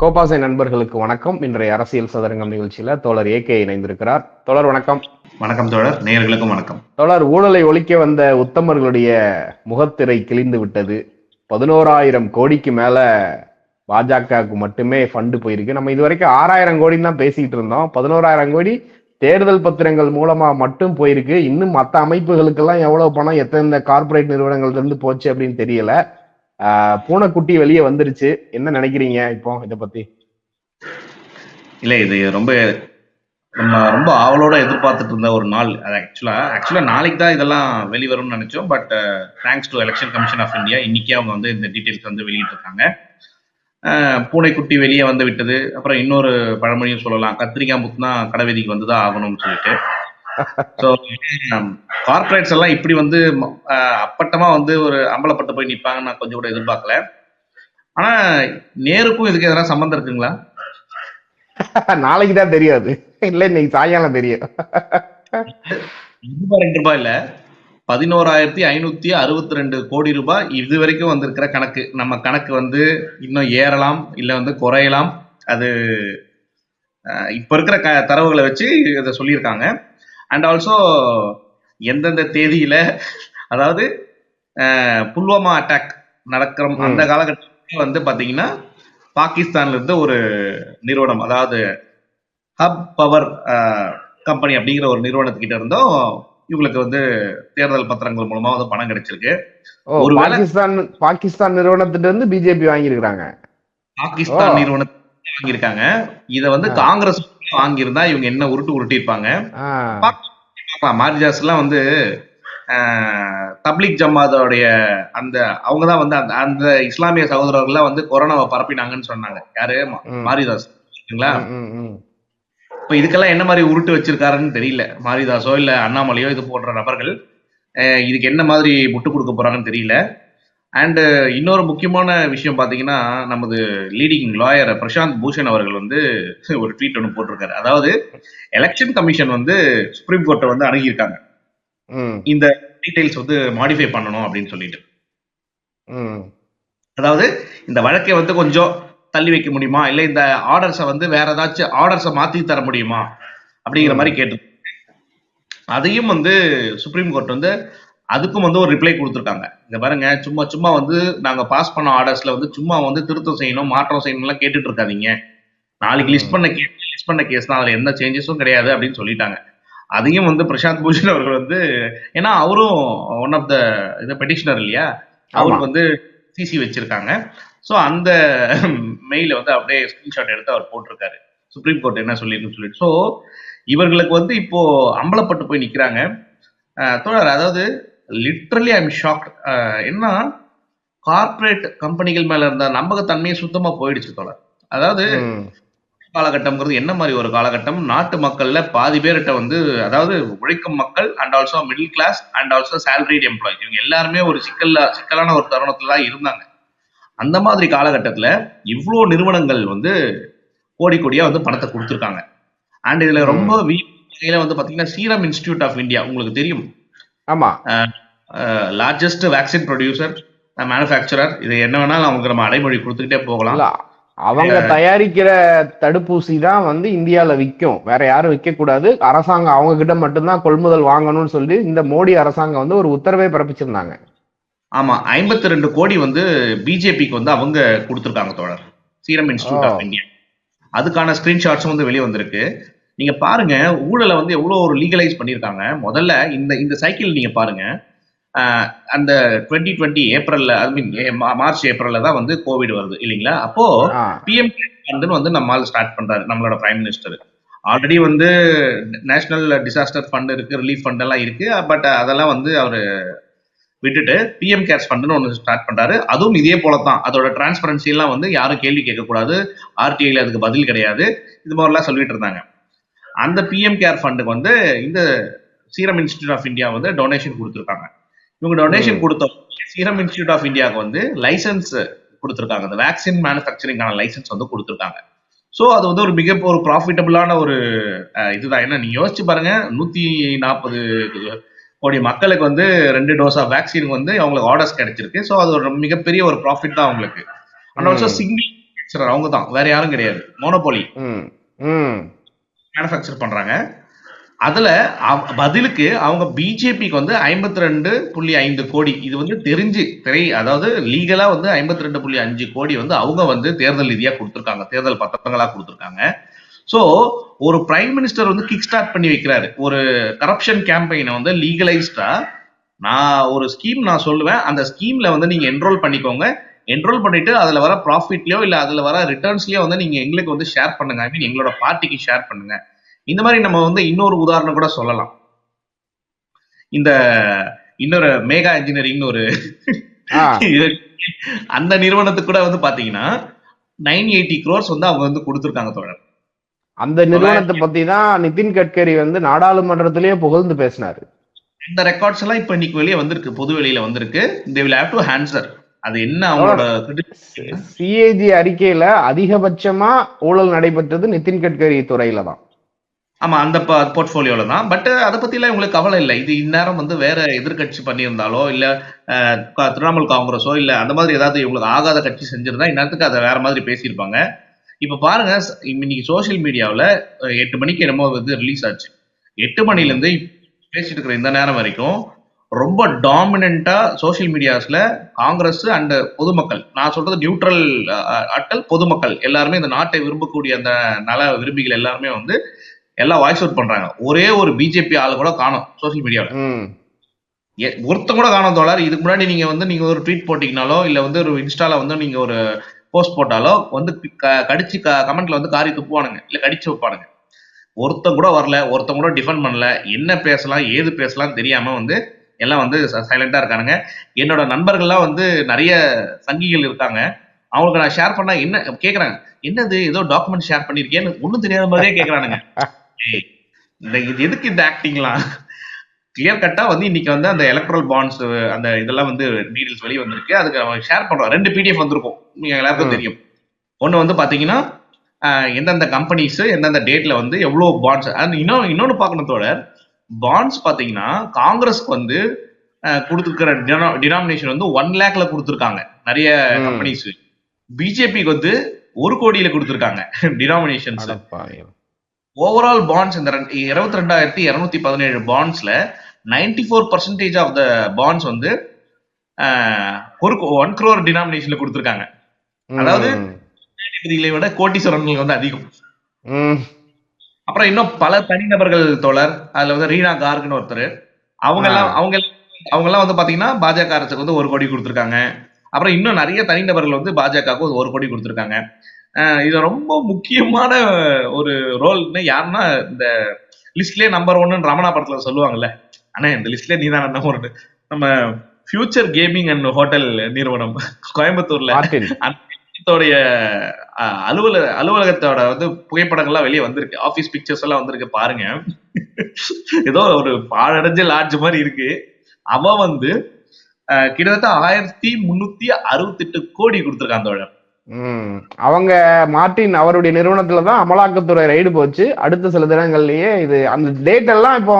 கோபாசை நண்பர்களுக்கு வணக்கம். இன்றைய அரசியல் சதுரங்கம் நிகழ்ச்சியில தோழர் ஏகே இணைந்திருக்கிறார். தோழர் வணக்கம். வணக்கம் தோழர், நேயர்களுக்கும் வணக்கம். தோழர், ஊழலை ஒழிக்க வந்த உத்தமர்களுடைய முகத்திரை கிழிந்து விட்டது. 11,000 கோடிக்கு மேல பாஜகவுக்கு மட்டுமே ஃபண்டு போயிருக்கு. நம்ம இதுவரைக்கும் 6,000 கோடின்னு தான் பேசிட்டு இருந்தோம். 11,000 கோடி தேர்தல் பத்திரங்கள் மூலமா மட்டும் போயிருக்கு. இன்னும் மற்ற அமைப்புகளுக்கெல்லாம் எவ்வளவு பணம் எத்தனை கார்பரேட் நிறுவனங்கள்ல இருந்து போச்சு அப்படின்னு தெரியல. பூனைக்குட்டி வெளியே வந்துருச்சு. என்ன நினைக்கிறீங்க இப்போ இத பத்தி? இல்ல, இது நம்ம ரொம்ப ஆவலோட எதிர்பார்த்துட்டு இருந்த ஒரு நாள். அது ஆக்சுவலா நாளைக்கு தான் இதெல்லாம் வெளிவரும்னு நினைச்சோம். But thanks to election commission of India, இன்னைக்கே அவங்க வந்து இந்த டீட்டெயில்ஸ் வந்து வெளியிட்டிருக்காங்க. பூனைக்குட்டி வெளியே வந்து விட்டது. அப்புறம் இன்னொரு பழமொழியும் சொல்லலாம், கத்திரிக்காய் முத்துனா கடைவீதிக்கு வந்துதான் ஆகணும்னு சொல்லிட்டு. ஸோ கார்பரேட்ஸ் எல்லாம் இப்படி வந்து அப்பட்டமா வந்து ஒரு அம்பலப்பட்டு போய் நிற்பாங்கன்னு நான் கொஞ்சம் கூட எதிர்பார்க்கல. ஆனா நேருக்கும் இதுக்கு எதனா சம்பந்தம் இருக்குங்களா? நாளைக்கு தான் தெரியாது, இல்ல இன்னைக்கு சாயங்காலம் தெரியும். ரூபாய் இல்ல, 11,562 கோடி ரூபாய் இது வரைக்கும் வந்திருக்கிற கணக்கு. நம்ம கணக்கு வந்து இன்னும் ஏறலாம், இல்ல வந்து குறையலாம். அது இப்ப இருக்கிற தரவுகளை வச்சு இதை சொல்லியிருக்காங்க. அண்ட் ஆல்சோ எந்தெந்த தேதியில, அதாவது புல்வாமா அட்டாக் நடக்கிற அந்த காலகட்டத்தில் வந்து பாத்தீங்கன்னா பாகிஸ்தான்ல இருந்து ஒரு நிறுவனம், அதாவது ஹப் பவர் கம்பெனி அப்படிங்கிற ஒரு நிறுவனத்துக்கிட்ட இருந்தும் இவங்களுக்கு வந்து தேர்தல் பத்திரங்கள் மூலமா வந்து பணம் கிடைச்சிருக்கு. பாகிஸ்தான் நிறுவனத்திட்ட இருந்து பிஜேபி வாங்கியிருக்காங்க. பாகிஸ்தான் நிறுவனத்தை வாங்கியிருக்காங்க. இதை வந்து காங்கிரஸ் வாங்கியிருந்தா இவங்க என்ன உருட்டி இருப்பாங்க. மாரிதாஸ் எல்லாம் வந்து தப்லீக் ஜமாத்தோடைய அந்த அவங்கதான் வந்து அந்த இஸ்லாமிய சகோதரர்கள் வந்து கொரோனாவை பரப்பினாங்கன்னு சொன்னாங்க. யாரு? மாரிதாஸ். இப்ப இதுக்கெல்லாம் என்ன மாதிரி உருட்டு வச்சிருக்காருன்னு தெரியல. மாரிதாஸோ இல்ல அண்ணாமலையோ இது போன்ற நபர்கள் இதுக்கு என்ன மாதிரி முட்டு கொடுக்க போறாங்கன்னு தெரியல. அண்ட் இன்னொரு முக்கியமான விஷயம் பாத்தீங்கன்னா, நமது லீடிங் லாயர் பிரசாந்த் பூஷன் அவர்கள் வந்து ஒரு ட்வீட் ஒன்று போட்டிருக்காரு. அதாவது எலெக்ஷன் கமிஷன் வந்து சுப்ரீம் கோர்ட்டை வந்து அணுகியிருக்காங்க, இந்த டீடைல்ஸ் வந்து மாடிஃபை பண்ணணும் அப்படின்னு சொல்லிட்டு. அதாவது இந்த வழக்கை வந்து கொஞ்சம் தள்ளி வைக்க முடியுமா, இல்ல இந்த ஆர்டர்ஸை வந்து வேற ஏதாச்சும் ஆர்டர்ஸை மாத்தி தர முடியுமா அப்படிங்கிற மாதிரி கேட்டு, அதையும் வந்து சுப்ரீம் கோர்ட் வந்து அதுக்கும் வந்து ஒரு ரிப்ளை கொடுத்துருக்காங்க. இங்க பாருங்க, சும்மா வந்து நாங்க பாஸ் பண்ண ஆர்டர்ஸ்ல வந்து சும்மா வந்து திருத்தம் செய்யணும், மாற்றம் செய்யணும்லாம் கேட்டுட்டு இருக்காதீங்க. நாளைக்கு லிஸ்ட் பண்ண கேஸ் தான், அதுல எந்த சேஞ்சஸும் கிடையாது அப்படின்னு சொல்லிட்டாங்க. அதையும் வந்து பிரசாந்த் பூஷன் அவர்கள் வந்து, ஏன்னா அவரும் ஒன் ஆஃப் த பெட்டிஷனர் இல்லையா, அவருக்கு வந்து சிசி வச்சிருக்காங்க. ஸோ அந்த மெயில வந்து அப்படியே ஸ்கிரீன்ஷாட் எடுத்து அவர் போட்டிருக்காரு, சுப்ரீம் கோர்ட் என்ன சொல்லிருக்குன்னு சொல்லிட்டு. ஸோ இவர்களுக்கு வந்து இப்போ அம்பலப்பட்டு போய் நிக்கிறாங்க. தோழர், அதாவது லிட்ரலி ஐ எம் ஷாக்ட். என்ன கார்பரேட் கம்பெனிகள் மேல இருந்த நம்பகத்தன்மையை சுத்தமா போயிடுச்சு தோழர். அதாவது காலகட்டம்ங்கிறது என்ன மாதிரி ஒரு காலகட்டம், நாட்டு மக்கள்ல பாதி பேர்கிட்ட வந்து, அதாவது உழைக்கும் மக்கள் and also middle class and also salaried employees, இவங்க எல்லாருமே ஒரு சிக்கலான ஒரு தருணத்துல தான் இருந்தாங்க. அந்த மாதிரி காலகட்டத்துல இவ்வளோ நிறுவனங்கள் வந்து கோடியா வந்து பணத்தை கொடுத்துருக்காங்க. அண்ட் இதுல ரொம்ப வகையில வந்து பாத்தீங்கன்னா சீரம் இன்ஸ்டிடியூட் ஆஃப் இந்தியா, உங்களுக்கு தெரியும், ஆமா, லார்ஜஸ்ட் வேக்சின் ப்ரொடியூசர், மேனுஃபேக்சரர், இது என்ன வேணாலும் அவங்க நம்ம அடைமொழி கொடுத்துக்கிட்டே போகலாம். அவங்க தயாரிக்கிற தடுப்பூசி தான் வந்து இந்தியால விற்கும், வேற யாரும் விற்க கூடாது. அரசாங்கம் அவங்க கிட்ட மட்டும்தான் கொள்முதல் வாங்கணும்னு சொல்லி இந்த மோடி அரசாங்கம் வந்து ஒரு உத்தரவை பிறப்பிச்சிருந்தாங்க. ஆமா, 52 கோடி வந்து பிஜேபிக்கு வந்து அவங்க கொடுத்துருக்காங்க தோழர், சீரம் இன்ஸ்டிடியூட் ஆஃப் இந்தியா. அதுக்கான ஸ்கிரீன்ஷாட்ஸும் வந்து வெளியே வந்திருக்கு. நீங்க பாருங்க, ஊழலை வந்து எவ்வளவு ஒரு லீகலைஸ் பண்ணியிருக்காங்க. முதல்ல இந்த சைக்கிள் நீங்க பாருங்க, அந்த 2020 ஏப்ரல்ல, ஐ மீன் மார்ச் ஏப்ரல்ல தான் வந்து கோவிட் வருது இல்லைங்களா. அப்போ பிஎம் ஃபண்டுன்னு வந்து நம்மால் ஸ்டார்ட் பண்றாரு நம்மளோட பிரைம் மினிஸ்டர். ஆல்ரெடி வந்து நேஷனல் டிசாஸ்டர் ஃபண்ட் இருக்கு, ரிலீஃப் ஃபண்ட் எல்லாம் இருக்கு. பட் அதெல்லாம் வந்து அவரு விட்டுட்டு பிஎம் கேர்ஸ் ஃபண்டுன்னு ஒன்று ஸ்டார்ட் பண்றாரு. அதுவும் இதே போலதான், அதோட டிரான்ஸ்பரன்சி எல்லாம் வந்து யாரும் கேள்வி கேட்கக்கூடாது, ஆர்டிஐல அதுக்கு பதில் கிடையாது, இது மாதிரிலாம் சொல்லிட்டு இருந்தாங்க. அந்த பிஎம் கேர் ஃபண்டுக்கு வந்து இந்த சீரம் இன்ஸ்டிடியூட் ஆஃப் இந்தியா வந்து டொனேஷன் கொடுத்துருக்காங்க. இவங்க டொனேஷன் கொடுத்த சீரம் இன்ஸ்டிடியூட் ஆஃப் இந்தியாவுக்கு வந்து லைசன்ஸ் கொடுத்துருக்காங்க, அந்த வேக்சின் மேனுஃபேக்சரிங்கான லைசன்ஸ் வந்து கொடுத்துருக்காங்க. ஸோ அது வந்து ஒரு ஒரு ப்ராஃபிட்டபிளான ஒரு இதுதான். ஏன்னா நீங்க யோசிச்சு பாருங்க, 140 கோடி மக்களுக்கு வந்து 2 டோஸ் ஆஃப் வேக்சின் வந்து அவங்களுக்கு ஆர்டர்ஸ் கிடைச்சிருக்கு. ஸோ அது ஒரு மிகப்பெரிய ஒரு ப்ராஃபிட் தான் அவங்களுக்கு. அண்ட் ஆல்சோ ம் சிங்கிள் அவங்க தான், வேற யாரும் கிடையாது. மோனோபோலி ம் ம் மேனுஃபேக்சர் பண்றாங்க. அதுல பதிலுக்கு அவங்க பிஜேபிக்கு வந்து 52.5 கோடி, இது வந்து தெரிஞ்சு அதாவது லீகலா வந்து 52.5 கோடி வந்து அவங்க வந்து தேர்தல் ரீதியா கொடுத்திருக்காங்க, தேர்தல் பத்திரங்களா கொடுத்திருக்காங்க. சோ ஒரு பிரைம் மினிஸ்டர் வந்து கிக் ஸ்டார்ட் பண்ணி வைக்கிறாரு ஒரு கரப்ஷன் கேம்பெயினை வந்து லீகலைஸ்டா. நான் ஒரு ஸ்கீம் நான் சொல்லுவேன், அந்த ஸ்கீம்ல வந்து நீங்க என்ரோல் பண்ணிக்கோங்க. என்ரோல் பண்ணிட்டு அதுல வர ப்ராஃபிட்லயோ இல்ல அதுல வர ரிட்டர்ன்ஸ்லயோ வந்து நீங்க எங்களுக்கு வந்து ஷேர் பண்ணுங்க, ஐ மீன் எங்களோட பார்ட்டிக்கு ஷேர் பண்ணுங்க. இந்த மாதிரி நம்ம வந்து இன்னொரு உதாரணம் கூட சொல்லலாம். இந்த இன்னொரு மேகா இன்ஜினியரிங்னு ஒரு அந்த நிறுவனத்துக்கு கூட வந்து பாத்தீங்கன்னா 980 crores வந்து அவங்க வந்து கொடுத்திருக்காங்க தோழர். அந்த நிறுவனத்தை பத்தி தான் நிதின் கட்கரி வந்து நாடாளுமன்றத்திலேயே புகழ்ந்து பேசினாரு. இந்த ரெக்கார்ட்ஸ் எல்லாம் இப்ப இன்னைக்கு வெளியே வந்திருக்கு, பொது வெளியில வந்திருக்கு. they will have to answer. அது என்ன அவங்களோட சிஏஜி அறிக்கையில அதிகபட்சமா ஊழல் நடைபெற்றது நிதின் கட்கரி துறையில தான். ஆமா, அந்த போர்ட்போலியோல தான். பட் அதை பத்தி எல்லாம் உங்களுக்கு கவலை இல்லை. இது இந்நேரம் வந்து வேற எதிர்கட்சி பண்ணியிருந்தாலோ இல்ல திரிணாமுல் காங்கிரஸோ இல்ல அந்த மாதிரி ஏதாவது இவங்களுக்கு ஆகாத கட்சி செஞ்சிருந்தா இந்நேரத்துக்கு அதை வேற மாதிரி பேசியிருப்பாங்க. இப்ப பாருங்க, இன்னைக்கு சோசியல் மீடியாவில் 8 மணிக்கு என்னமோ வந்து ரிலீஸ் ஆச்சு. 8 மணில இருந்து பேசிட்டு இருக்கிற இந்த நேரம் வரைக்கும் ரொம்ப டாமினண்டா சோசியல் மீடியாஸ்ல காங்கிரஸ் அண்ட் பொதுமக்கள், நான் சொல்றது நியூட்ரல் ஆட்கள், பொதுமக்கள் எல்லாருமே இந்த நாட்டை விரும்பக்கூடிய அந்த நல விரும்பிகள் எல்லாருமே வந்து எல்லாம் வாய்ஸ் அவுட் பண்றாங்க. ஒரே ஒரு பிஜேபி ஆளு கூட காணும் சோசியல் மீடியாவில், ஒருத்தம் கூட காணும் தோழர். இதுக்கு முன்னாடி நீங்க ஒரு ட்வீட் போட்டீங்கனாலோ இல்ல வந்து ஒரு இன்ஸ்டால வந்து நீங்க ஒரு போஸ்ட் போட்டாலோ வந்து கடிச்சு கமெண்ட்ல வந்து காரி துப்புவானுங்க, இல்ல கடிச்சு வைப்பானுங்க. ஒருத்தம் கூட வரல, ஒருத்தம் கூட டிஃபெண்ட் பண்ணல, என்ன பேசலாம் ஏது பேசலாம் தெரியாம வந்து எல்லாம் வந்து சைலண்டா இருக்கானுங்க. என்னோட நண்பர்கள்லாம் வந்து நிறைய சங்கிகள் இருக்காங்க, அவங்களுக்கு நான் ஷேர் பண்ணா என்ன கேக்குறாங்க, என்னது ஏதோ டாக்குமெண்ட் ஷேர் பண்ணிருக்கேன்னு ஒண்ணும் தெரியாத மாதிரியே கேக்குறானுங்க. இது எதுக்கு இந்த ஆக்டிங்லாம்? கிளியர் கட்டா வந்து இன்னைக்கு வந்து அந்த எலக்ட்ரல் பாண்ட்ஸ் அந்த இதெல்லாம் வந்து டீடைல்ஸ் வெளியே வந்திருக்கு. அதுக்கு அவன் ஷேர் பண்றோம். 2 PDF வந்திருக்கும், நீங்க எல்லாருக்கும் தெரியும். ஒண்ணு வந்து பாத்தீங்கன்னா எந்தெந்த கம்பெனிஸ் எந்தெந்த டேட்ல வந்து எவ்வளவு பாண்ட்ஸ், இன்னொன்னு பார்க்கணும் தோழர். பாண்ட்ஸ் பாத்தீங்கன்னா காங்கிரஸ்க்கு வந்து கொடுத்துருக்கிற டினாமினேஷன் வந்து 1 lakhல கொடுத்துருக்காங்க நிறைய கம்பெனிஸ். பிஜேபிக்கு வந்து 1 கோடியில கொடுத்துருக்காங்க டினாமினேஷன்ஸ். ஓவரால் பாண்ட்ஸ் இந்த 22,217 பாண்ட்ஸ்ல 94% ஆஃப் த பாண்ட்ஸ் வந்து 1 crore டினாமினேஷன்ல கொடுத்துருக்காங்க. அதாவது விட கோட்டீஸ்வரன்களுக்கு வந்து அதிகம். அப்புறம் இன்னும் பல தனிநபர்கள் தோழர், அதுல வந்து ரீனா கார்க்னு ஒருத்தர், அவங்க எல்லாம் வந்து பாத்தீங்கன்னா பாஜக அரசுக்கு வந்து 1 கோடி கொடுத்துருக்காங்க. அப்புறம் இன்னும் நிறைய தனிநபர்கள் வந்து பாஜகவுக்கு 1 கோடி கொடுத்துருக்காங்க. இது ரொம்ப முக்கியமான ஒரு ரோல்னு யாருன்னா இந்த லிஸ்ட்லயே நம்பர் 1 ரமணா படத்துல சொல்லுவாங்கல்ல, ஆனா இந்த லிஸ்ட்ல நீ தான் நம்பர் 1, நம்ம ஃபியூச்சர் கேமிங் அண்ட் ஹோட்டல் நிறுவனம் கோயம்புத்தூர்ல அலுவலகத்தோட வந்து புகைப்படங்கள்லாம் வெளியே வந்திருக்கு, ஆபீஸ் பிக்சர்ஸ் எல்லாம் வந்திருக்கு பாருங்க. ஏதோ ஒரு பாழடைஞ்ச லாட்ஜ் மாதிரி இருக்கு. அவன் வந்து கிட்டத்தட்ட 1368 கோடி கொடுத்துருக்கான் தோழர். அவங்க மார்டின் அவருடைய நிறுவனத்துலதான் அமலாக்கத்துறை ரைடு போச்சு. அடுத்த சில தினங்கள்லயே இது அந்த டேட் எல்லாம் இப்போ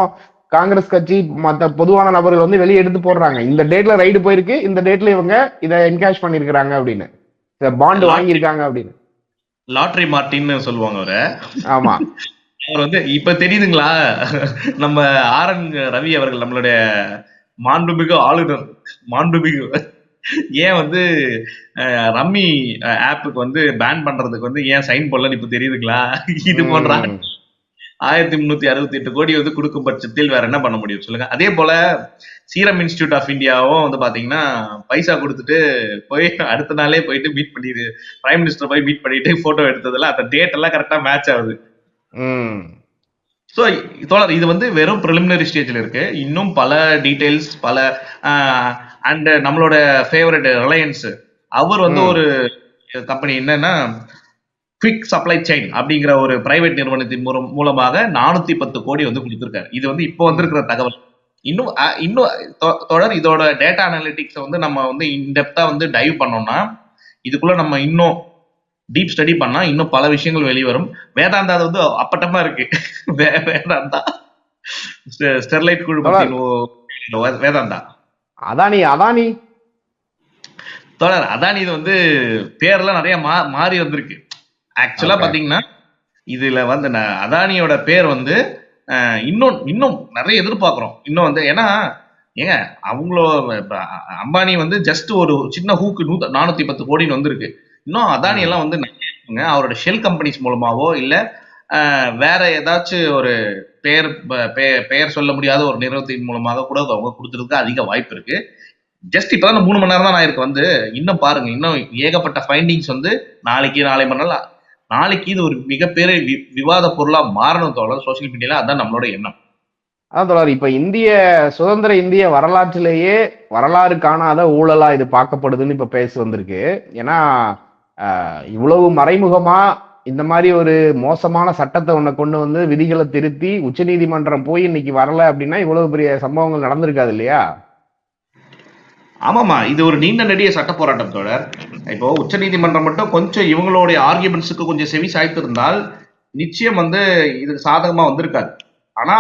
காங்கிரஸ் கட்சி மற்ற பொதுவான நபர்கள் வந்து வெளியே எடுத்து போடுறாங்க, இந்த டேட்ல ரைடு போயிருக்கு, இந்த டேட்ல இவங்க இதை என்கேஷ் பண்ணிருக்காங்க அப்படின்னு, பாண்டு வாங்கியிருக்காங்க அப்படின்னு. லாட்டரி மார்டின்னு சொல்லுவாங்க அவரை. ஆமா, அவர் வந்து இப்ப தெரியுதுங்களா, நம்ம RN ரவி அவர்கள், நம்மளுடைய மாண்புமிகு ஆளுநர், மாண்புமிகு ஏன் வந்து ரம்மி ஆப்புக்கு வந்து பேன் பண்றதுக்கு வந்து ஏன் சைன் போடலன்னு இப்ப தெரியுதுங்களா? இது போன்ற 1368 கோடி வந்து கொடுக்கும் பட்சத்தில் வேற என்ன பண்ண முடியும் சொல்லுங்க. அதே போல சீரம் இன்ஸ்டிடியூட் ஆஃப் இந்தியாவும் வந்து பாத்தீங்கன்னா பைசா கொடுத்துட்டு போய் அடுத்த நாளே போயிட்டு மீட் பண்ணிடு, பிரைம் மினிஸ்டர் போய் மீட் பண்ணிட்டு போட்டோ எடுத்ததுல அந்த டேட் எல்லாம் கரெக்டா மேட்ச் ஆகுது. ஸோ தோழர், இது வந்து வெறும் ப்ரிலிமினரி ஸ்டேஜ்ல இருக்கு. இன்னும் பல டீடைல்ஸ் பல அண்ட் நம்மளோட ஃபேவரட் ரிலையன்ஸ் அவர் வந்து ஒரு கம்பெனி என்னன்னா குவிக் சப்ளை செயின் அப்படிங்கிற ஒரு பிரைவேட் நிறுவனத்தின் மூலமாக 410 கோடி வந்து கொடுத்திருக்காரு. இது வந்து இப்போ வந்திருக்கிற தகவல். இன்னும் தொடர் இதோட டேட்டா அனாலிட்டிக்ஸ் வந்து நம்ம வந்து இன்டெப்தா வந்து டைவ் பண்ணோம்னா இதுக்குள்ள நம்ம இன்னும் டீப் ஸ்டடி பண்ணா இன்னும் பல விஷயங்கள் வெளிவரும். வேதாந்தா வந்து அப்பட்டமா இருக்கு. வேதாந்தா ஸ்டெர்லைட் குழுமத்தின் வேதாந்தா. அதானி அதானி தோழர் அதானி இது வந்து பேர்லாம் நிறைய மாறி வந்திருக்கு. ஆக்சுவலா ஓகே. பாத்தீங்கன்னா இதுல வந்து அதானியோட பேர் வந்து இன்னும் இன்னும் நிறைய எதிர்பார்க்கிறோம். இன்னும் வந்து ஏன்னா ஏங்க அவங்களோ அம்பானி வந்து ஜஸ்ட் ஒரு சின்ன ஹூக்கு 410 கோடின்னு வந்திருக்கு. இன்னும் அதானி எல்லாம் வந்து அவரோட ஷெல் கம்பெனிஸ் மூலமாவோ இல்ல வேற ஏதாச்சும் ஒரு பெயர் பெயர் சொல்ல முடியாத ஒரு நிறுவனத்தின் மூலமாக கூட அவங்க கொடுத்துருக்கு அதிக வாய்ப்பு இருக்கு. ஜஸ்ட் இப்பதான் 3 மணி நேரம் தான் ஆயிருக்கு வந்து. இன்னும் பாருங்க, இன்னும் ஏகப்பட்ட ஃபைண்டிங்ஸ் வந்து நாளைக்கு நாளை மறுநாள் நாளைக்கு இது ஒரு மிகப்பெரிய விவாத பொருளா மாறணும் தோழர் சோசியல் மீடியால. அதான் நம்மளோட எண்ணம். அதான் தோழர், இப்ப சுதந்திர இந்திய வரலாற்றிலேயே வரலாறு காணாத ஊழலா இது பார்க்கப்படுதுன்னு இப்ப பேச வந்திருக்கு. ஏன்னா இவ்வளவு மறைமுகமா இந்த மாதிரி ஒரு மோசமான சட்டத்தை ஒண்ண கொண்டு வந்து விதிகளை திருத்தி உச்சநீதிமன்றம் போய் இன்னைக்கு வரல அப்படின்னா இவ்வளவு பெரிய சம்பவங்கள் நடந்திருக்காது இல்லையா? ஆமாமா, இது ஒரு நீண்ட நெடிய சட்ட போராட்டம் தோழர். இப்போ உச்ச நீதிமன்றம் மட்டும் கொஞ்சம் இவங்களுடைய ஆர்கியூமெண்ட்ஸுக்கு கொஞ்சம் செவி சாய்த்து இருந்தால் நிச்சயம் வந்து இதுக்கு சாதகமா வந்திருக்காது. ஆனா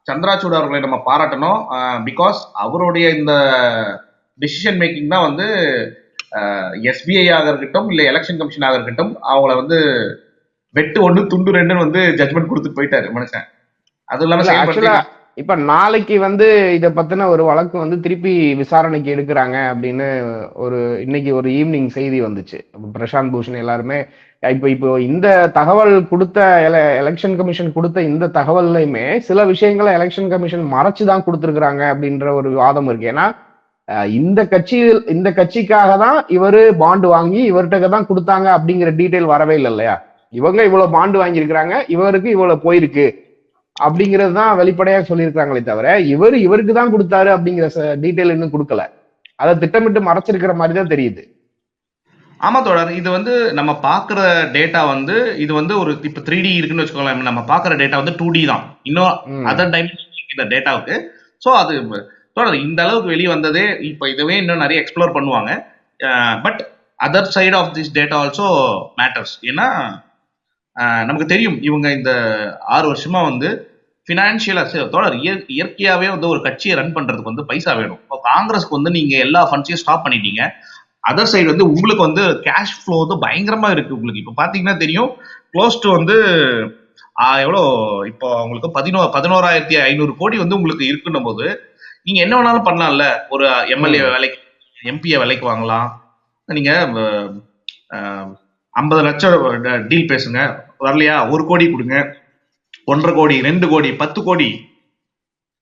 சந்திராசூட் அவர்களை நம்ம பாராட்டணும். பிகாஸ் அவருடைய இந்த டிசிஷன் மேக்கிங் தான் வந்து எஸ்பிஐ ஆக இருக்கட்டும் இல்ல எலெக்ஷன் கமிஷன் ஆக இருக்கட்டும் அவங்கள வந்து வெட்டு 1 துண்டு 2 வந்து ஜட்மெண்ட் கொடுத்துட்டு போயிட்டாரு மனுஷன். அது இல்லாம இப்ப நாளைக்கு வந்து இத பத்தின ஒரு வழக்கு வந்து திருப்பி விசாரணைக்கு எடுக்கிறாங்க அப்படின்னு இன்னைக்கு ஒரு ஈவினிங் செய்தி வந்துச்சு. பிரசாந்த் பூஷன் எல்லாருமே இப்போ இந்த தகவல் கொடுத்த எலெக்ஷன் கமிஷன் கொடுத்த இந்த தகவல்லையுமே சில விஷயங்களை எலெக்ஷன் கமிஷன் மறைச்சுதான் கொடுத்துருக்காங்க அப்படின்ற ஒரு வாதம் இருக்கு. ஏன்னா இந்த கட்சிக்காக தான் இவரு பாண்டு வாங்கி இவர்கிட்ட தான் கொடுத்தாங்க அப்படிங்கிற டீட்டெயில் வரவே இல்லை இல்லையா? இவங்க இவ்வளவு பாண்டு வாங்கி இருக்கிறாங்க, இவருக்கு இவ்வளவு போயிருக்கு அப்படிங்கிறது தான் வெளிப்படையா சொல்லியிருக்காங்களே தவிர இவருக்கு தான் கொடுத்தாரு அப்படிங்கிற டீட்டெயில் இன்னும் கொடுக்கல. அதை திட்டமிட்டு மறைச்சிருக்கிற மாதிரி தான் தெரியுது. ஆமா தோழர், இது வந்து நம்ம பாக்குற டேட்டா வந்து இது வந்து ஒரு இப்ப 3D இருக்குன்னு வச்சுக்கோங்களேன். நம்ம பாக்குற டேட்டா வந்து 2D தான். இன்னும் அதர் டைமென்ஷன் இந்த டேட்டாவுக்கு. சோ அது தோழர் இந்த அளவுக்கு வெளியே வந்ததே இப்ப இதுவே இன்னும் நிறைய எக்ஸ்ப்ளோர் பண்ணுவாங்க. But other side of this data also matters. ஏன்னா நமக்கு தெரியும் இவங்க இந்த 6 வருஷமா வந்து பினான்சியலா தோழர் இயற்கையாவே வந்து ஒரு கட்சியை ரன் பண்றதுக்கு வந்து பைசா வேணும். இப்போ காங்கிரஸ்க்கு வந்து நீங்க எல்லா ஃபண்ட்ஸையும் ஸ்டாப் பண்ணிட்டீங்க. அதர் சைடு வந்து உங்களுக்கு வந்து கேஷ் ஃப்ளோ வந்து பயங்கரமா இருக்கு. உங்களுக்கு இப்போ பாத்தீங்கன்னா தெரியும், க்ளோஸ் டு வந்து எவ்வளோ இப்போ உங்களுக்கு 11,500 கோடி வந்து உங்களுக்கு இருக்குன்னும் போது நீங்க என்ன வேணாலும் பண்ணலாம்ல. ஒரு எம்எல்ஏ வேலைக்கு எம்பிஏ வேலைக்கு வாங்கலாம். நீங்க 50 லட்சம் டீல் பேசுங்க, வரலையா 1 கோடி கொடுங்க, 1.5 கோடி 2 கோடி 10 கோடி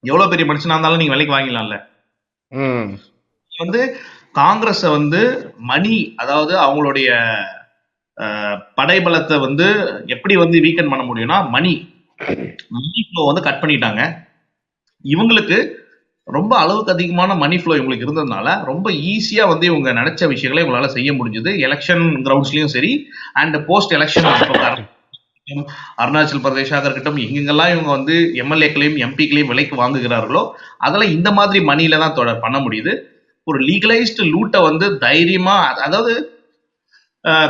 எவ்வளவு பெரிய மனுஷனா இருந்தாலும் நீங்க வேலைக்கு வாங்கிடலாம்ல. வந்து காங்கிரஸ வந்து மணி, அதாவது அவங்களுடைய படைபலத்தை வந்து எப்படி வந்து வீக்கன் பண்ண முடியும்னா மணி ஃப்ளோ வந்து கட் பண்ணிட்டாங்க. இவங்களுக்கு ரொம்ப அளவுக்கு அதிகமான மணி ஃப்ளோ இவங்களுக்கு இருந்ததுனால ரொம்ப ஈஸியா வந்து இவங்க நினைச்ச விஷயங்களை இவங்களால செய்ய முடிஞ்சது. எலெக்ஷன் கிரவுண்ட்ஸ்லயும் சரி அண்ட் போஸ்ட் எலெக்ஷன் அருணாச்சல் பிரதேஷாக இருக்கட்டும், எங்கெங்கெல்லாம் இவங்க வந்து எம்எல்ஏக்களையும் எம்பிக்களையும் விலைக்கு வாங்குகிறார்களோ அதெல்லாம் இந்த மாதிரி மணியில தான் தொடர் பண்ண முடியுது. ஒரு லீகலைஸ்டு லூட்டை வந்து தைரியமா, அதாவது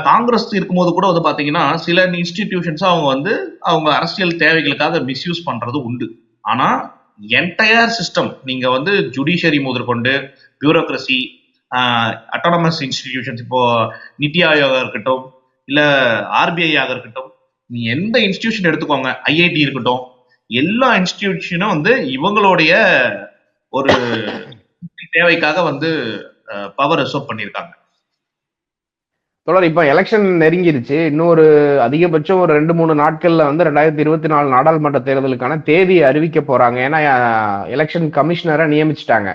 காங்கிரஸ் இருக்கும்போது கூட வந்து பாத்தீங்கன்னா சில இன்ஸ்டிடியூஷன்ஸ் அவங்க வந்து அவங்க அரசியல் தேவைகளுக்காக மிஸ்யூஸ் பண்றது உண்டு. ஆனா என்டையர் சிஸ்டம் நீங்க வந்து ஜுடிஷியரி முதற்கொண்டு பியூரோக்ரசி, அட்டானமஸ் இன்ஸ்டிடியூஷன்ஸ், இப்போ நித்தி ஆயோகா இருக்கட்டும் இல்ல ஆர்பிஐ ஆக இருக்கட்டும், நீ எந்த இன்ஸ்டிடியூஷன் எடுத்துக்கோங்க, ஐஐடி இருக்கட்டும், எல்லா இன்ஸ்டிடியூஷனும் வந்து இவங்களுடைய ஒரு தேவைக்காக வந்து பவர் ரிசர்வ் பண்ணியிருக்காங்க. தொடர் இப்ப எலெக்ஷன் நெருங்கிருச்சு. இன்னும் ஒரு அதிகபட்சம் ஒரு 2-3 நாட்கள்ல வந்து 2024 நாடாளுமன்ற தேர்தலுக்கான தேதி அறிவிக்க போறாங்க. ஏன்னா எலெக்ஷன் கமிஷனரை நியமிச்சுட்டாங்க.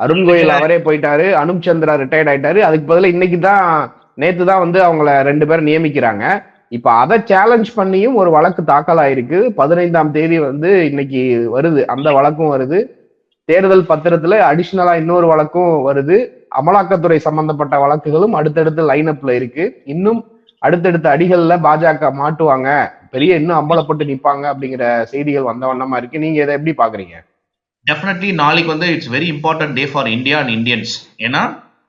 அருண் கோயல் அவரே போயிட்டாரு, அனுப் சந்திரா ரிட்டையர்ட் ஆயிட்டாரு. அதுக்கு பதிலா நேத்து தான் வந்து அவங்கள 2 பேர் நியமிக்கிறாங்க. இப்ப அதை சேலஞ்ச் பண்ணியும் ஒரு வழக்கு தாக்கல் ஆயிருக்கு. 15ஆம் தேதி வந்து இன்னைக்கு வருது, அந்த வழக்கும் வருது. தேர்தல் பத்திரத்துல அடிஷனலா இன்னொரு வழக்கும் வருது. அமலாக்கத்துறை சம்பந்தப்பட்ட வழக்குகளும் அடுத்தடுத்து லைன் அப்ல இருக்கு. இன்னும் அடுத்தடுத்த அடிகள்ல பாஜக மாட்டுவாங்க, பெரிய இன்னும் அம்பலப்பட்டு நிப்பாங்க அப்படிங்கிற செய்திகள் வந்த வண்ணமா இருக்கு. நீங்க இதை எப்படி பாக்குறீங்க? டெஃபினெட்லி நாளைக்கு வந்து it's very important day for India and Indians. ஏன்னா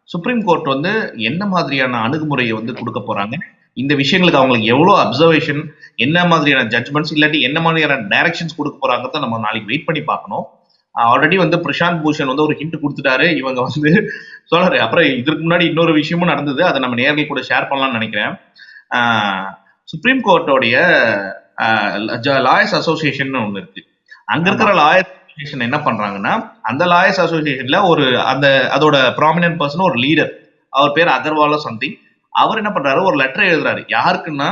சுப்ரீம் கோர்ட் வந்து என்ன மாதிரியான அணுகுமுறையை வந்து கொடுக்க போறாங்க, இந்த விஷயங்களுக்கு அவங்களுக்கு எவ்வளவு அப்சர்வேஷன், என்ன மாதிரியான ஜட்மெண்ட்ஸ் இல்லாட்டி என்ன மாதிரியான டைரக்ஷன்ஸ் கொடுக்க போறாங்கிறத நம்ம நாளைக்கு வெயிட் பண்ணி பார்க்கணும். ஆல்ரெடி வந்து பிரசாந்த் பூஷன் வந்து ஒரு ஹிண்ட் கொடுத்துட்டாரு, இவங்க வந்து சொல்றாரு. அப்புறம் இதற்கு முன்னாடி இன்னொரு விஷயமும் நடந்தது, அதை நம்ம நேர்கள் கூட ஷேர் பண்ணலாம்னு நினைக்கிறேன். சுப்ரீம் கோர்ட்டோடைய லாயர்ஸ் அசோசியேஷன் ஒன்று இருக்கு. அங்க இருக்கிற லாயர்ஸ் அசோசியேஷன் என்ன பண்றாங்கன்னா, அந்த லாயர்ஸ் அசோசியேஷன்ல ஒரு அதோட ப்ராமினன்ட் பர்சன் ஒரு லீடர், அவர் பேர் அகர்வாலோ சம்திங். அவர் என்ன பண்றாரு, ஒரு லெட்டர் எழுதுறாரு. யாருக்குன்னா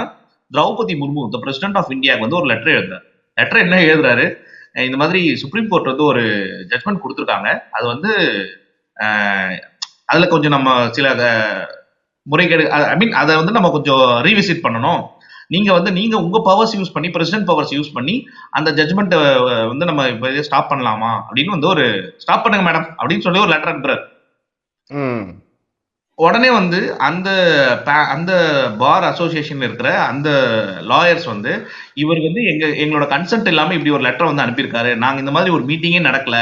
Draupadi Murmu, the president of இந்தியாவுக்கு வந்து ஒரு லெட்டர் எழுதுறாரு. லெட்டர் என்ன எழுதுறாரு, இந்த மாதிரி சுப்ரீம் கோர்ட் வந்து ஒரு ஜட்மெண்ட் கொடுத்துருக்காங்க, அது வந்து அதுல கொஞ்சம் நம்ம சில முறைகேடு, ஐ மீன் அதை வந்து நம்ம கொஞ்சம் ரீவிசிட் பண்ணணும். நீங்க உங்க பவர்ஸ் யூஸ் பண்ணி, பிரசிடென்ட் பவர்ஸ் யூஸ் பண்ணி அந்த ஜட்மெண்ட்டை வந்து நம்ம ஸ்டாப் பண்ணலாமா அப்படின்னு வந்து ஒரு ஸ்டாப் பண்ணுங்க மேடம் அப்படின்னு சொல்லி ஒரு லெட்டர் அனுப்புறாரு. உடனே வந்து அந்த பார் அசோசியேஷன்ல இருக்கிற அந்த லாயர்ஸ் வந்து இவர் வந்து எங்களோட கன்சென்ட் இல்லாம இப்படி ஒரு லெட்டர் வந்து அனுப்பியிருக்காரு, நாங்க இந்த மாதிரி ஒரு மீட்டிங்கே நடக்கல,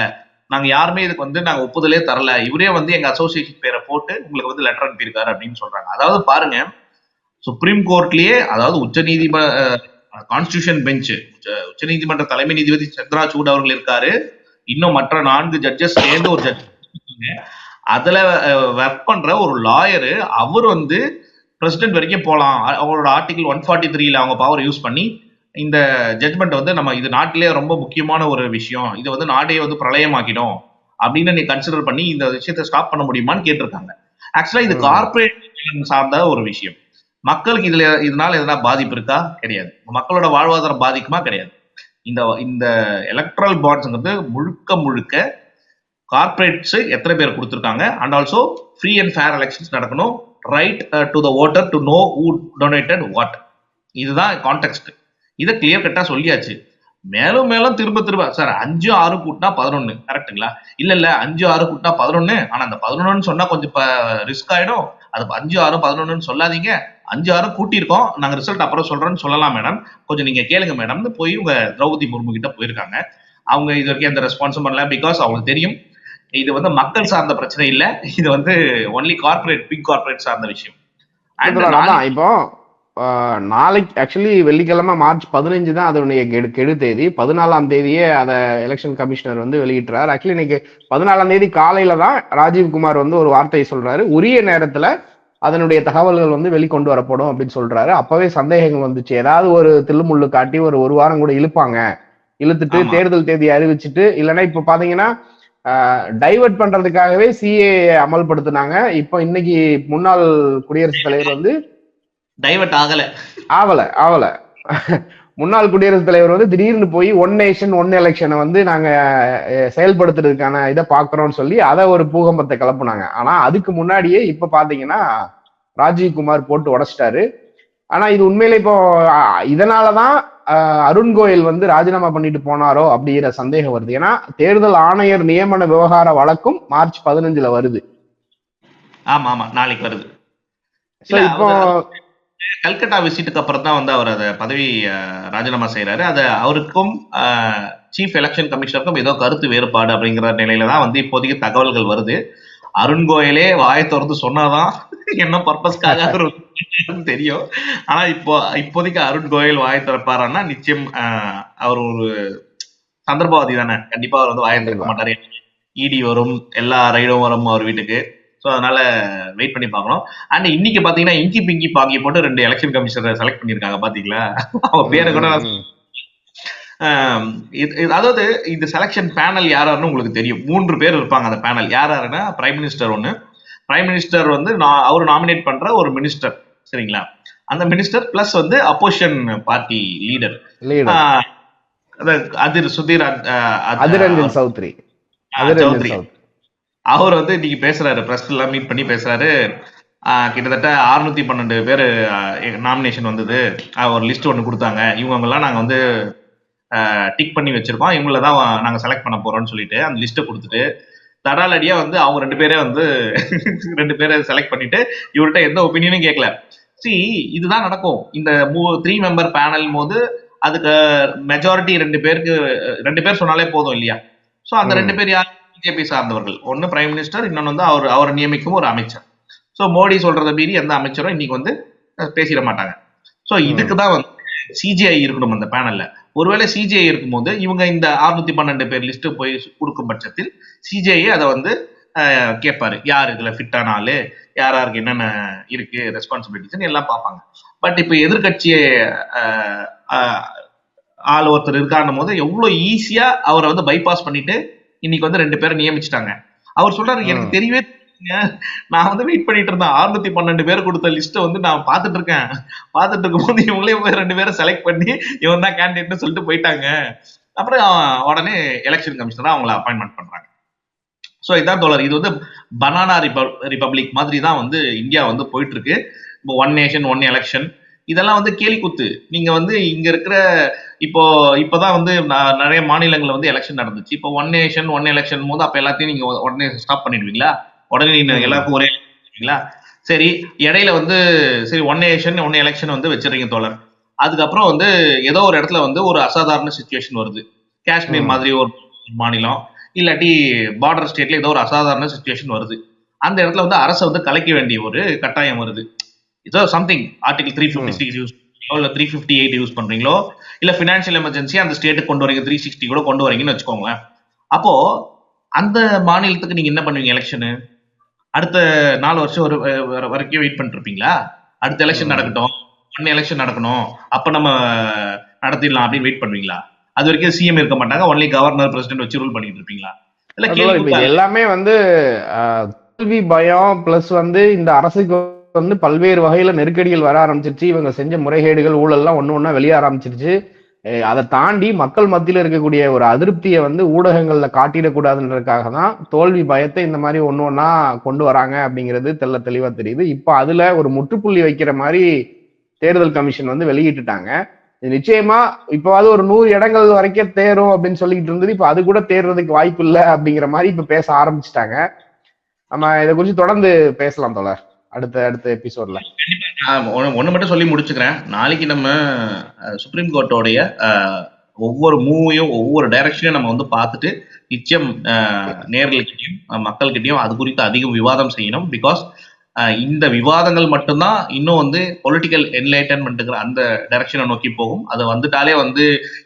நாங்க யாருமே இதுக்கு வந்து நாங்க ஒப்புதலே தரல, இவரே வந்து எங்க அசோசியேஷன் பேரை போட்டு உங்களுக்கு வந்து லெட்டர் அனுப்பியிருக்காரு அப்படின்னு சொல்றாங்க. அதாவது பாருங்க, சுப்ரீம் கோர்ட்லயே, அதாவது கான்ஸ்டிடியூஷன் பெஞ்ச், உச்ச நீதிமன்ற தலைமை நீதிபதி சந்திராசூட் அவர்கள் இருக்காரு, இன்னும் மற்ற 4 ஜட்ஜஸ் சேர்ந்து ஒரு ஜட்ஜ், அதுல ஒர்க் பண்ற ஒரு லாயரு, அவர் வந்து பிரசிடென்ட் வரைக்கும் போலாம், அவங்களோட ஆர்டிகல் 143ல அவங்க பவர் யூஸ் பண்ணி இந்த ஜட்மெண்ட் வந்து நம்ம இது நாட்டிலே ரொம்ப முக்கியமான ஒரு விஷயம், இது வந்து நாடே வந்து பிரளயமாக்கிடும் அப்படின்னு நீ கன்சிடர் பண்ணி இந்த விஷயத்தை ஸ்டாப் பண்ண முடியுமான்னு கேட்டிருக்காங்க. ஆக்சுவலா இது கார்பரேட் சார்ந்த ஒரு விஷயம். மக்களுக்கு இதனால எதனா பாதிப்பு இருக்கா? கிடையாது. மக்களோட வாழ்வாதாரம் பாதிக்குமா? கிடையாது. இந்த எலக்ட்ரல் பாண்ட்ஸ்ங்கிறது முழுக்க கார்பரேட்ஸ் எத்தனை பேர் கொடுத்துருக்காங்க, and also free and fair elections நடக்கணும், right to the voter to know who donated what, இதுதான் கான்டெக்ட். இதை கிளியர் கட்டா சொல்லியாச்சு. மேலும் திரும்ப சார் 5 6 கூட்டினா 11 கரெக்டுங்களா? இல்ல 5 6 கூட்டினா 11, ஆனா அந்த 11 சொன்னா கொஞ்சம் ரிஸ்க் ஆயிடும், அது 5 6 11 சொல்லாதீங்க, 5 6 கூட்டியிருக்கோம், நாங்க ரிசல்ட் அப்புறம் சொல்றேன்னு சொல்லலாம் மேடம், கொஞ்சம் நீங்க கேளுங்க மேடம்னு போய் உங்க திரௌபதி முர்மு கிட்ட போயிருக்காங்க. அவங்க இது வரைக்கும் எந்த ரெஸ்பான்ஸும் பண்ணல. பிகாஸ் அவங்களுக்கு தெரியும் இது வந்து மக்கள் சார்ந்த பிரச்சனை இல்ல, இது வந்து ஒன்லி பிக் கார்பரேட் சார்ந்த விஷயம். இப்போ நாளைக்கு ஆக்சுவலி வெள்ளிக்கிழமை மார்ச் 15 தான் அதனுடைய கெடு தேதி. 14ஆம் தேதியே அதை எலெக்ஷன் கமிஷனர் வந்து வெளியிட்டார். ஆக்சுவலி இன்னைக்கு 14ஆம் தேதி காலையில தான் ராஜீவ்குமார் வந்து ஒரு வார்த்தையை சொல்றாரு, உரிய நேரத்துல அதனுடைய தகவல்கள் வந்து வெளிக்கொண்டு வரப்படும் அப்படின்னு சொல்றாரு. அப்பவே சந்தேகங்கள் வந்துச்சு, ஏதாவது ஒரு தில்லுமுள்ளு காட்டி ஒரு வாரம் கூட இழுத்துட்டு தேர்தல் தேதி அறிவிச்சுட்டு, இல்லைன்னா இப்ப பாத்தீங்கன்னா டைவர்ட் பண்றதுக்காகவே சிஏ அமல்படுத்தினாங்க. இப்போ இன்னைக்கு முன்னாள் குடியரசுத் தலைவர் வந்து டைவர்ட் ஆவல முன்னாள் குடியரசுத் தலைவர் வந்து திடீர்னு போய் 1 நேஷன் 1 எலெக்ஷனை வந்து நாங்க செயல்படுத்துறதுக்கான இதை பாக்குறோம்னு சொல்லி அதை ஒரு பூகம்பத்தை கிளப்புனாங்க. ஆனா அதுக்கு முன்னாடியே இப்ப பாத்தீங்கன்னா ராஜீவ்குமார் போட்டு உடைச்சிட்டாரு. ஆனா இது உண்மையில இப்போ இதனாலதான் அருண் கோயல் வந்து ராஜினாமா பண்ணிட்டு போனாரோ அப்படிங்கிற சந்தேகம் வருது. ஏன்னா தேர்தல் ஆணையர் நியமன விவகார வழக்கும் மார்ச் 15 வருது. ஆமா நாளைக்கு வருது. இப்போ கல்கட்டா விசிட்டுக்கு அப்புறம் தான் வந்து அவர் அதை பதவி ராஜினாமா செய்யறாரு. அது அவருக்கும் சீஃப் எலெக்ஷன் கமிஷனருக்கும் ஏதோ கருத்து வேறுபாடு அப்படிங்கிற நிலையில தான் வந்து இப்போதைக்கு தகவல்கள் வருது. அருண் கோயலே வாயை திறந்து சொன்னாதான் என்ன பர்பஸ்க்காக தெரியும். ஆனா இப்போதைக்கு அருண் கோயல் வாயை திறப்பாரான்னா நிச்சயம் அவர் ஒரு சந்தர்ப்பவாதி தானே, கண்டிப்பா அவர் வந்து வாயை திறக்க மாட்டாரு. இடி வரும், எல்லா ரைடும் வரும் அவர் வீட்டுக்கு. ஸோ அதனால வெயிட் பண்ணி பார்க்கணும். அண்ட் இன்னைக்கு பாத்தீங்கன்னா இங்கி பிங்கி பாங்கி போட்டு 2 எலெக்ஷன் கமிஷனர் செலக்ட் பண்ணிருக்காங்க பாத்தீங்களா? அவங்க பேரை கூட அதாவது இந்த செலக்ஷன் பேனல் யாருன்னு உங்களுக்கு தெரியும். 3 பேர் இருப்பாங்க அந்த பேனல். யாருன்னா பிரைம் மினிஸ்டர் ஒண்ணு, பிரைம் மினிஸ்டர் வந்து அவர் நாமினேட் பண்ற ஒரு மினிஸ்டர், சரிங்களா? அந்த மினிஸ்டர் பிளஸ் வந்து opposition party leader Adhir Ranjan Chowdhury. அவர் வந்து இன்னைக்கு பேசுறாரு, பிரஸ் எல்லாம் மீட் பண்ணி பேசுறாரு. கிட்டத்தட்ட 612 பேர் நாமினேஷன் வந்தது, ஒரு லிஸ்ட் ஒன்று கொடுத்தாங்க, இவங்கெல்லாம் நாங்கள் வந்து டிக் பண்ணி வச்சிருக்கோம், இவங்கள தான் நாங்கள் செலக்ட் பண்ண போறோம்னு சொல்லிட்டு அந்த லிஸ்ட்டை கொடுத்துட்டு தடாலடியா வந்து அவங்க 2 பேரே வந்து 2 பேரை செலக்ட் பண்ணிட்டு இவர்கிட்ட எந்த ஒப்பீனியனும் கேட்கல. இதுதான் நடக்கும் இந்த 3 மெம்பர் பேனல் போது. அதுக்கு மெஜாரிட்டி 2 பேர் சொன்னாலே போதும் இல்லையா? ஸோ அந்த 2 பேர் யார்? பிஜேபி சார்ந்தவர்கள். ஒன்னு பிரைம் மினிஸ்டர், இன்னொன்னு வந்து அவர் நியமிக்கும் ஒரு அமைச்சர். ஸோ மோடி சொல்றதை மீறி எந்த அமைச்சரும் இன்னைக்கு வந்து பேசிட மாட்டாங்க. ஸோ இதுக்குதான் வந்து சிஜிஐ இருக்கணும் அந்த பேனல்ல. ஒருவேளை சிஜிஐ இருக்கும்போது இவங்க இந்த 612 பேர் லிஸ்ட் போய் கொடுக்கும் பட்சத்தில் சிஜிஐ அதை வந்து கேட்பாரு, யார் இதுல ஃபிட்டான ஆளு, யார் யாருக்கு என்னென்ன இருக்கு ரெஸ்பான்சிபிலிட்டிஸ் எல்லாம் பார்ப்பாங்க. பட் இப்ப எதிர்கட்சி ஆள் ஒருத்தர் இருக்காருன்னும் போது எவ்வளவு ஈஸியா அவரை வந்து பைபாஸ் பண்ணிட்டு இன்னைக்கு வந்து 2 பேரை நியமிச்சிட்டாங்க. அவர் சொல்றாரு, எனக்கு தெரியவே தெரியாதுங்க. நான் வந்து வெயிட் பண்ணிட்டு இருந்தேன். 612 பேர் கொடுத்த லிஸ்ட்டை வந்து நான் பார்த்துட்டு இருக்கேன். பார்த்துட்டு இருக்கும்போது இவங்களே போய் 2 பேரை செலக்ட் பண்ணி இவன் தான் கேண்டிடேட்னு சொல்லிட்டு போயிட்டாங்க. அப்புறம் உடனே எலெக்ஷன் கமிஷனரா அவங்கள அப்பாயின்மெண்ட் பண்றாங்க. ஸோ இதான் தோழர், இது வந்து பனானா ரிபப்ளிக் மாதிரி தான் வந்து இந்தியா வந்து போயிட்டு இருக்கு. இப்போ 1 நேஷன் 1 எலெக்ஷன் இதெல்லாம் வந்து கேலி குத்து. நீங்க வந்து இங்க இருக்கிற இப்போதான் வந்து நிறைய மாநிலங்கள்ல வந்து எலெக்ஷன் நடந்துச்சு. இப்போ 1 நேஷன் 1 எலெக்ஷன் போது அப்ப எல்லாத்தையும் நீங்க உடனே ஸ்டாப் பண்ணிடுவீங்களா? உடனே நீங்க எல்லாருக்கும் ஒரே பண்ணுவீங்களா? சரி, இடையில வந்து சரி 1 நேஷன் 1 எலெக்ஷன் வந்து வச்சிருக்கீங்க தோழர். அதுக்கப்புறம் வந்து ஏதோ ஒரு இடத்துல வந்து ஒரு அசாதாரண சுச்சுவேஷன் வருது. காஷ்மீர் மாதிரி ஒரு மாநிலம், இல்லாட்டி பார்டர் ஸ்டேட்ல ஏதோ ஒரு அசாதாரண சுச்சுவேஷன் வருது. அந்த இடத்துல வந்து அரசை வந்து கலைக்க வேண்டிய ஒரு கட்டாயம் வருது. இதோ சம்திங் ஆர்டிகல் 356 யூஸ் பண்றீங்களோ இல்ல 358 யூஸ் பண்றீங்களோ இல்ல பினான்சியல் எமர்ஜென்சி அந்த ஸ்டேட்டுக்கு கொண்டு வரீங்க, 360 கூட கொண்டு வரீங்கன்னு வச்சுக்கோங்க. அப்போ அந்த மாநிலத்துக்கு நீங்க என்ன பண்ணுவீங்க? எலெக்ஷனு அடுத்த 4 வருஷம் வரைக்கும் வெயிட் பண்ணிட்டு இருப்பீங்களா? அடுத்த எலெக்ஷன் நடக்கட்டும், 1 எலெக்ஷன் நடக்கணும், அப்ப நம்ம நடத்திடலாம் அப்படின்னு வெயிட் பண்ணுவீங்களா? அது வரைக்கும் சிஎம் இருக்க மாட்டாங்க, ஒன்லி கவர்னர் பிரசிடென்ட் வச்சு ரூல் பண்ணிட்டு இருப்பீங்களா? இல்ல கேள்வி எல்லாமே வந்து தோல்வி பயம் பிளஸ் வந்து இந்த அரசுக்கு வந்து பல்வேறு வகையில நெருக்கடிகள் வர ஆரம்பிச்சிருச்சு. இவங்க செஞ்ச முறைகேடுகள் ஊழல்லாம் ஒண்ணா வெளிய ஆரம்பிச்சிருச்சு. அதை தாண்டி மக்கள் மத்தியில இருக்கக்கூடிய ஒரு அதிருப்தியை வந்து ஊடகங்கள்ல காட்டிடக்கூடாதுன்றதுக்காக தான் தோல்வி பயத்தை இந்த மாதிரி ஒண்ணா கொண்டு வராங்க அப்படிங்கிறது தெளிவா தெரியுது. இப்ப அதுல ஒரு முற்றுப்புள்ளி வைக்கிற மாதிரி தேர்தல் கமிஷன் வந்து வெளியிட்டுட்டாங்க. நிச்சயமா இப்பவாவது ஒரு 100 இடங்கள் வரைக்கும் தேரும் அப்படின்னு சொல்லிட்டு இருந்தது. இப்ப அது கூட தேர்றதுக்கு வாய்ப்பு இல்லை அப்படிங்கிற மாதிரி இப்ப பேச ஆரம்பிச்சுட்டாங்க. நம்ம இதை குறித்து தொடர்ந்து பேசலாம் தோழர் அடுத்த எபிசோட்ல. ஒண்ணு மட்டும் சொல்லி முடிச்சுக்கிறேன். நாளைக்கு நம்ம சுப்ரீம் கோர்ட்டோடைய ஒவ்வொரு மூவையும் ஒவ்வொரு டைரக்ஷனையும் நம்ம வந்து பார்த்துட்டு நிச்சயம் நேர்களுக்கிட்டையும் மக்கள்கிட்டையும் அது குறித்து அதிகம் விவாதம் செய்யணும். பிகாஸ் இந்த விவாதங்கள் மட்டும்தான் இன்னும் வந்து பொலிட்டிக்கல் என்லைட்டன்மெண்ட்டுங்கிற அந்த டைரக்ஷனை நோக்கி போகும். அது வந்துட்டாலே வந்து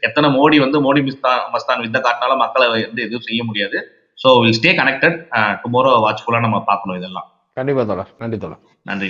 எத்தனை மோடி மஸ்தான் வித்த காட்டினாலும் மக்களை வந்து எதுவும் செய்ய முடியாது. So will stay connected. Tomorrow வாட்ச்ஃபுல்லா நம்ம பார்க்கணும் இதெல்லாம். கண்டிப்பா தோழர். நன்றி தோழர். நன்றி.